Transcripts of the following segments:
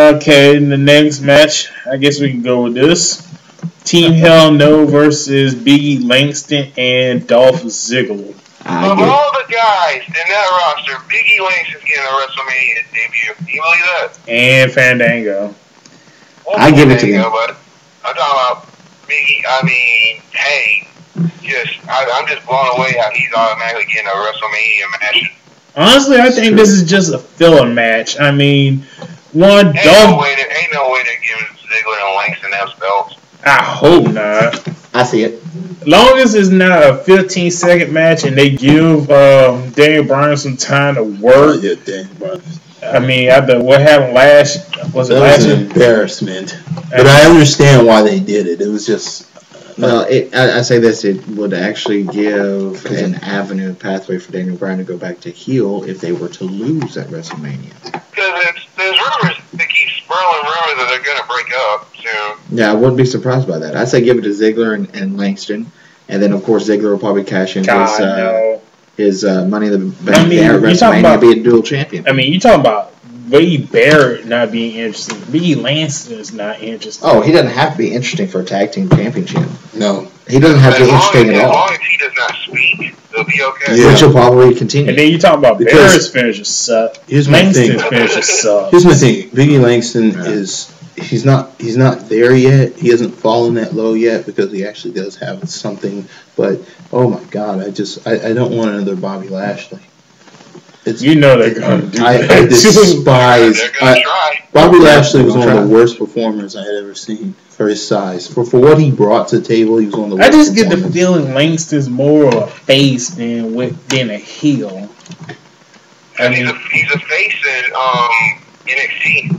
Okay, in the next match, I guess we can go with this. Team Hell No versus Biggie Langston and Dolph Ziggler. Of all the guys in that roster, Biggie Langston's getting a WrestleMania debut. Can you believe that? And Fandango. Well, I give it to Fandango, them. But I'm talking about Biggie. I mean, hey, I'm just blown away how he's automatically getting a WrestleMania match. Honestly, I think this is just a filler match. I mean, Ain't no way they're giving Ziggler and Langston those belts. I hope not. I see it. Long as it's not a 15-second match and they give Daniel Bryan some time to work. Yeah, Daniel Bryan. I mean, after what happened last was an embarrassment. But I understand why they did it. It was just. Well, I say this, it would actually give an avenue, a pathway for Daniel Bryan to go back to heel if they were to lose at WrestleMania. Because there's rumors, they keep spurling rumors that they're going to break up soon. Yeah, I wouldn't be surprised by that. I'd say give it to Ziggler and Langston, and then, of course, Ziggler will probably cash in his Money in the Bank at WrestleMania and be a dual champion. I mean, you're talking about Wade Barrett not being interesting. Biggie Langston is not interesting. Oh, he doesn't have to be interesting for a tag team championship. No. He doesn't have to be interesting at all. As long as he does not speak, he'll be okay. Yeah. Which will probably continue. And then you talk about Barrett's finishes suck. Here's my thing. Finishes suck. Here's my thing. Biggie Langston is he's not there yet. He hasn't fallen that low yet because he actually does have something. But oh my God, I don't want another Bobby Lashley. You know they're going to do that. I despise. Bobby Lashley was one of the worst performers performers I had ever seen for his size. For what he brought to the table, he was one of the worst. I just get the feeling Langston's more of a face than a heel. I mean, he's a face in NXT.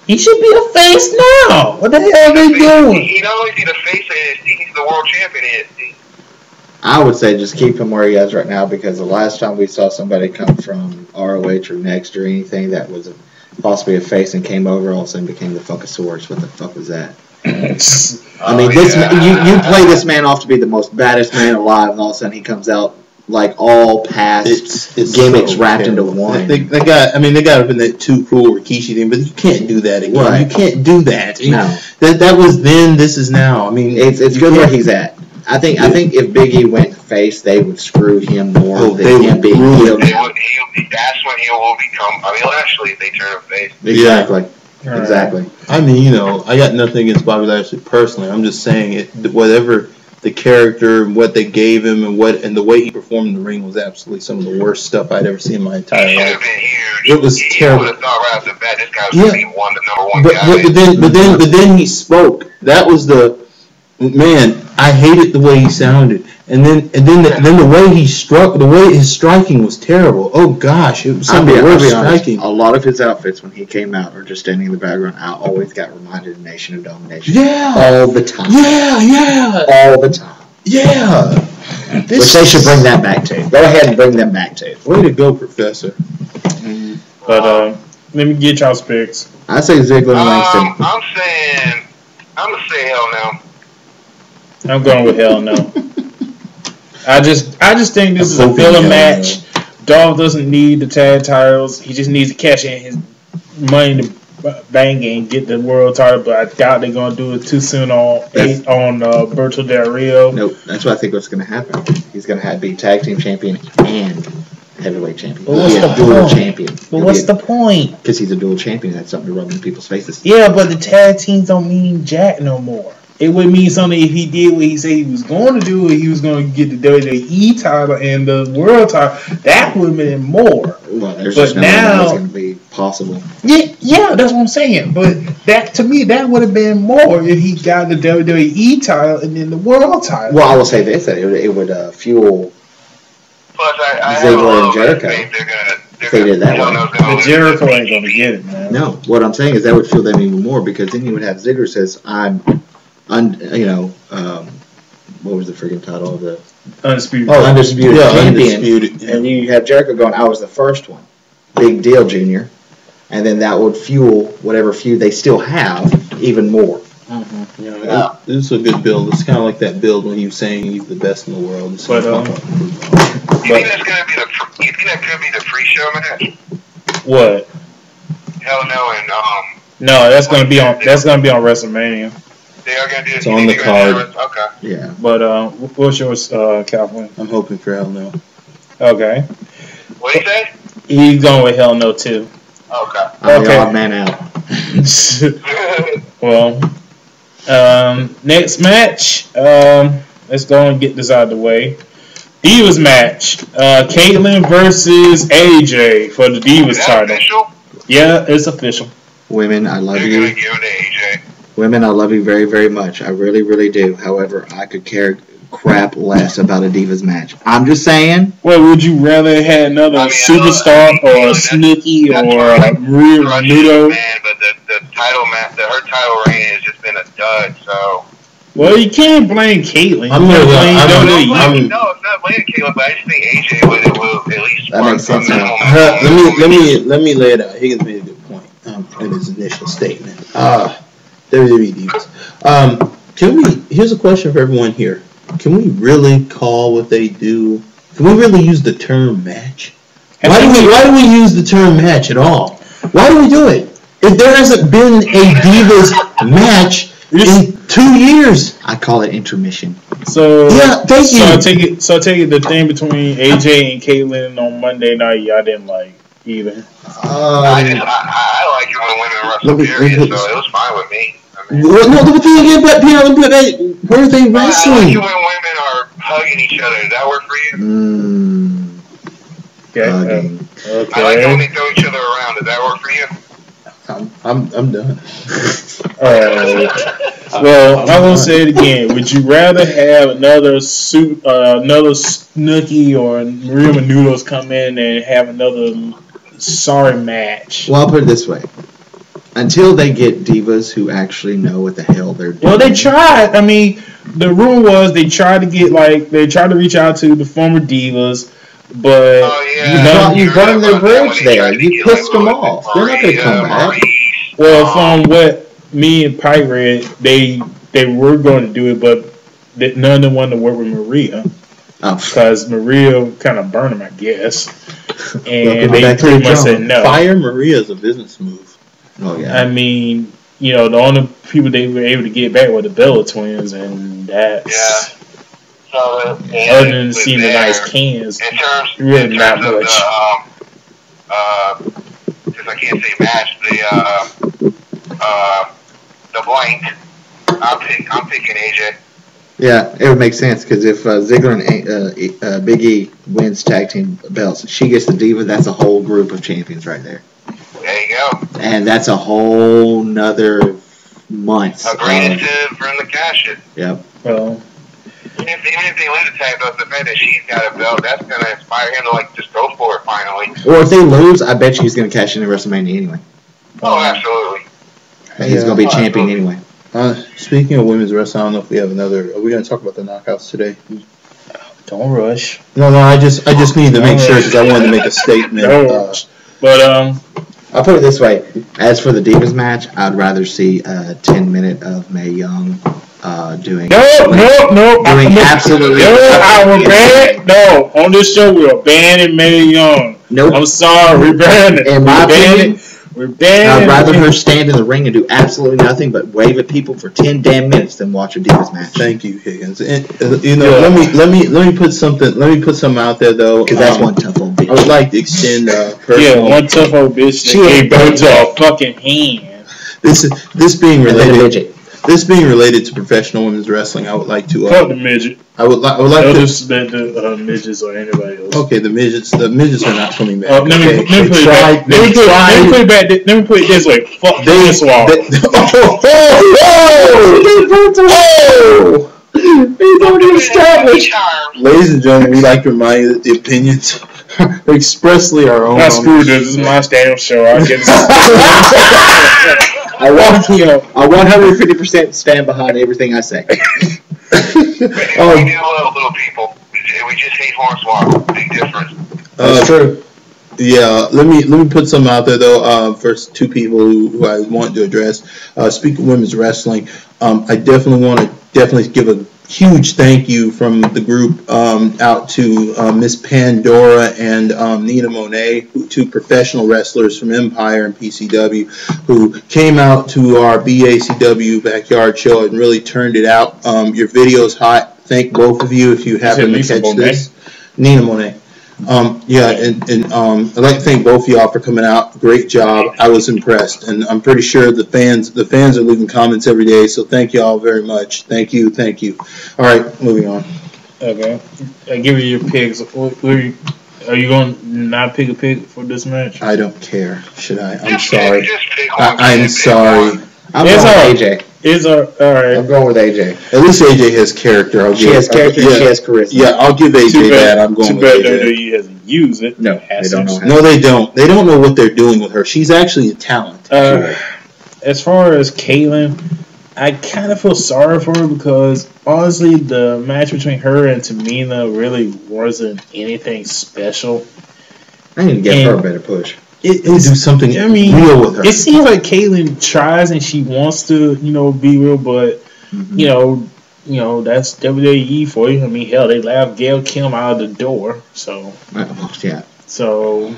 He should be a face now. What the hell are they doing? He not only is he the face in NXT, he's the world champion in NXT. I would say just keep him where he is right now because the last time we saw somebody come from ROH or Next or anything that was possibly a face and came over, all of a sudden became the Funkasaurus. What the fuck was that? I mean, you play this man off to be the most baddest man alive, and all of a sudden he comes out like all past gimmicks so wrapped into one. They got up in that Too Cool Rikishi thing, but you can't do that again. Right. You can't do that. No. That was then. This is now. I mean, it's good where he's at. I think if Biggie went face, they would screw him more than him being heel. That's when he will become. I mean, Lashley, if they turn him face. Exactly. Yeah. Exactly. I mean, I got nothing against Bobby Lashley personally. I'm just saying whatever the character, what they gave him, and the way he performed in the ring was absolutely some of the worst stuff I'd ever seen in my entire life. It was terrible. You would have thought right off the bat this guy was going to be the number one guy. But then he spoke. That was the man. I hated the way he sounded, and then the way he struck, the way his striking was terrible. Oh gosh, it was some of the worst striking. A lot of his outfits when he came out or just standing in the background, I always got reminded of Nation of Domination. Yeah, all the time. Yeah, all the time. Yeah, which they should bring that back to. Go ahead and bring them back to. Way to go, Professor. But let me get y'all's picks. I say Ziggler and Langston. I'm gonna say hell no. I'm going with hell no. I just think this is a filler match. Dolph doesn't need the tag titles. He just needs to cash in his Money in the Bank and get the world title. But I doubt they're going to do it too soon on Berto Del Rio. Nope, that's what I think what's going to happen. He's going to be tag team champion and heavyweight champion. But what's the dual champion? But what's the point? Because he's a dual champion. That's something to rub in people's faces. Yeah, but the tag teams don't mean jack no more. It would mean something if he did what he said he was going to do. He was going to get the WWE title and the world title. That would have been more. Well, there's just no way that's going to be possible. Yeah, that's what I'm saying. But that to me, that would have been more if he got the WWE title and then the world title. Well, I will say this: that it would fuel Ziggler and Jericho. If they did that way. But Jericho ain't going to get it, man. No, what I'm saying is that would fuel them even more because then you would have Ziggler says, "I'm." What was the freaking title of the Undisputed champion? Undisputed. And you have Jericho going, I was the first one. Big deal, Junior. And then that would fuel whatever feud they still have even more. Mm-hmm. This is a good build. It's kind of like that build when you were saying he's the best in the world. You think that could be the pre-show match? What? Hell no, and No, that's gonna be on WrestleMania. They are gonna do It's on the card. Okay. Yeah. But what's yours, Calvin? I'm hoping for Hell No. Okay. What do you say? He's going with Hell No too. Okay. Okay. Odd man out. Well, next match. Let's go and get this out of the way. Divas match. Caitlyn versus AJ for the Divas Is that title. official? Yeah, it's official. Women, I love They're you. gonna give it to AJ. Women, I love you very, very much. I really, really do. However, I could care crap less about a Divas match. I'm just saying. Well, would you rather have another superstar or a Snooki or Maria Menudo? Man, but the title match, her title reign has just been a dud. So. Well, you can't blame Caitlyn. I'm gonna- I'm- No, it's not blaming Caleb, but I just think AJ will at least That makes sense, minimum. Let me lay it out. Higgins made a good point in his initial statement. WWE Divas. Here's a question for everyone here. Can we really call what they do? Can we really use the term match? Why do we use the term match at all? Why do we do it? If there hasn't been a Divas match in 2 years. I call it intermission. So Yeah, thank you. So I take it the thing between AJ and Caitlyn on Monday night, I didn't like either. I like it when women wrestle, Let me period, put so this- it was fine with me. I mean, No, the thing again, but where are they I like wrestling? it when women are hugging each other. Does that work for you? Okay. Hugging. I like it when Okay. they throw each other around. Does that work for you? I'm done. Well, I'm gonna say it again. Would you rather have another Snooki or Maria Menounos come in and have another sorry match? Well, I'll put it this way. Until they get divas who actually know what the hell they're doing. Well, they tried. I mean, the rumor was they tried to reach out to the former divas, but Oh, yeah. You burned their bridge there. You pissed them off. They're not going to come back. well, from what me and Pike read, they were going to do it, but none of them wanted to work with Maria because Maria kind of burned them, I guess, and they pretty much said no. Fire Maria is a business move. Oh, yeah. I mean, the only people they were able to get back were the Bella twins, and that's So, other than seeing the nice cans, really not much. Since I can't say match, the blank, I'm picking AJ. Yeah, it would make sense because if Ziggler and Big E wins tag team belts, she gets the diva. That's a whole group of champions right there. There you go. And that's a whole nother month. A great incentive for them to cash it. Yep. Well, Even if they lose the tag belt, the fact that she's got a belt, that's going to inspire him to just go for it finally. Or if they lose, I bet you he's going to cash in at WrestleMania anyway. Oh, absolutely. He's going to be champion anyway. Speaking of women's wrestling, I don't know if we have another. Are we going to talk about the knockouts today? don't rush. No, I just need to make sure because I wanted to make a statement. But I'll put it this way: as for the Divas match, I'd rather see a 10-minute of Mae Young doing. Doing absolutely. No, on this show we're banning Mae Young. Nope. I'm sorry, we're banning. In my opinion, we're banning. I'd rather her stand in the ring and do absolutely nothing but wave at people for 10 damn minutes than watch a Divas match. Thank you, Higgins. And, let me put something out there though. Because that's one tough old bitch. I would like to extend personal. one tough old bitch. She gave birth to a fucking hand. This being related. This being related to professional women's wrestling, I would like to. Fuck the midget. I would like no to. disrespect to midgets or anybody else. Okay, the midgets are not coming back. Let me put it this way. Fuck this wall. He's already established. Ladies and gentlemen, we like to remind you that the opinions are expressly our own. Not screw this. This is my stand-up show. I get I 150% stand behind everything I say. We do love little people. We just hate Hornswoggle. Big difference. That's true. Yeah, let me put some out there though. First, two people who I want to address. Speaking of women's wrestling, I definitely want to give a huge thank you from the group out to Miss Pandora and Nina Monet, two professional wrestlers from Empire and PCW, who came out to our BACW backyard show and really turned it out. Your video's hot. Thank both of you if you happen to catch this. Nina Monet. I'd like to thank both of y'all for coming out. Great job. I was impressed, and I'm pretty sure the fans are leaving comments every day. So thank y'all very much. Thank you. All right, moving on. Okay, I give you your picks. Are you going to not pick a pick for this match? I don't care. Should I? I'm Just sorry. pick one. I'm sorry. I'm going with AJ. All right. I'm going with AJ. At least AJ has character. She has character. She has charisma. Yeah, I'll give AJ that. I'm going with AJ. WWE hasn't used it. No, they don't know. No, they don't. They don't know what they're doing with her. She's actually a talent. As far as Caitlyn, I kind of feel sorry for her because honestly, the match between her and Tamina really wasn't anything special. I need to give her a better push. It do something real with her. It seems like Caitlyn tries and she wants to, be real, but that's WWE for you. I mean, hell, they laughed Gail Kim out of the door. So yeah. So,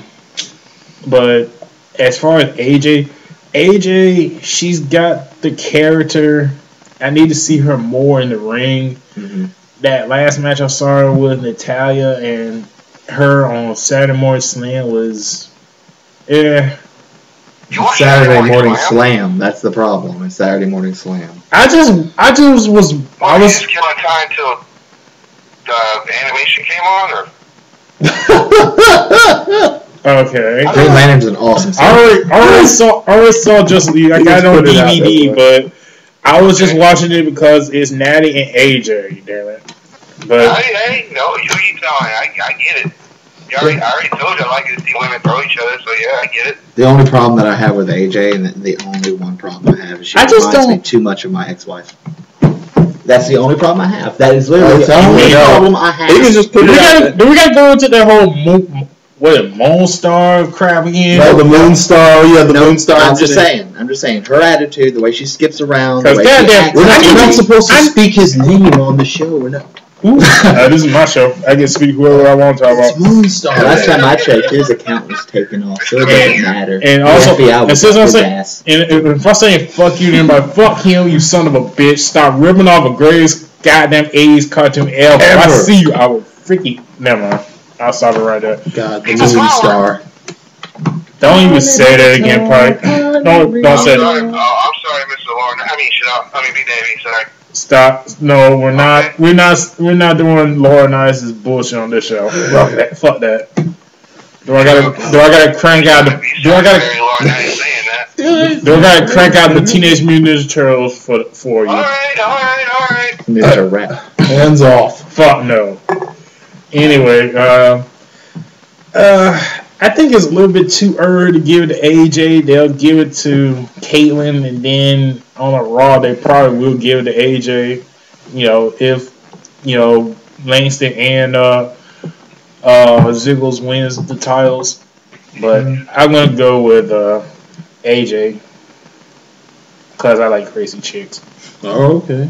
but as far as AJ, she's got the character. I need to see her more in the ring. Mm-hmm. That last match I saw her with Natalya and her on Saturday Morning Slam was. Yeah. Saturday Morning Slam. That's the problem. It's Saturday Morning Slam. I just was. I was just killing time till the animation came on, or. Okay. Green Lantern's an awesome. I already saw Justice League. I got it on DVD, but I was just watching it because it's Natty and AJ. Damn it. But hey, no, you telling? I get it. I already told you I like to see women throw each other, so yeah, I get it. The only problem that I have with AJ, and the only one problem I have, is she reminds me too much of my ex-wife. That's the only problem I have. That is literally the only problem I have. Do we gotta go into that whole Moon Star crap again? No, the Moon Star. Yeah, the Moon Star. I'm just saying. Her attitude, the way she skips around, the way she acts. We're not supposed to speak his name on the show. We're not. This is my show. I can speak whoever I want to talk about. Moonstar. Last time I checked, his account was taken off, so it doesn't matter. And also, if I'm saying fuck you, then like fuck him, you son of a bitch. Stop ripping off a greatest goddamn 80s cartoon ever. If I see you, I will freaking. Never mind. I'll stop it right there. God, the Moonstar. Don't even say that again, Pike. Don't say that. I'm sorry, Mr. Lauren. Big Davey. Sorry. Stop! No, we're not. We're not doing Laura Nice's bullshit on this show. Fuck that. Do I gotta crank out the? Do I gotta crank out the Teenage Mutant Ninja Turtles for you? All right. Mr. Rap. Hands off. Fuck no. Anyway, I think it's a little bit too early to give it to AJ. They'll give it to Caitlyn, and then on a Raw, they probably will give it to AJ. If Langston and Ziggles wins the titles, but I'm gonna go with AJ because I like crazy chicks. Oh, okay.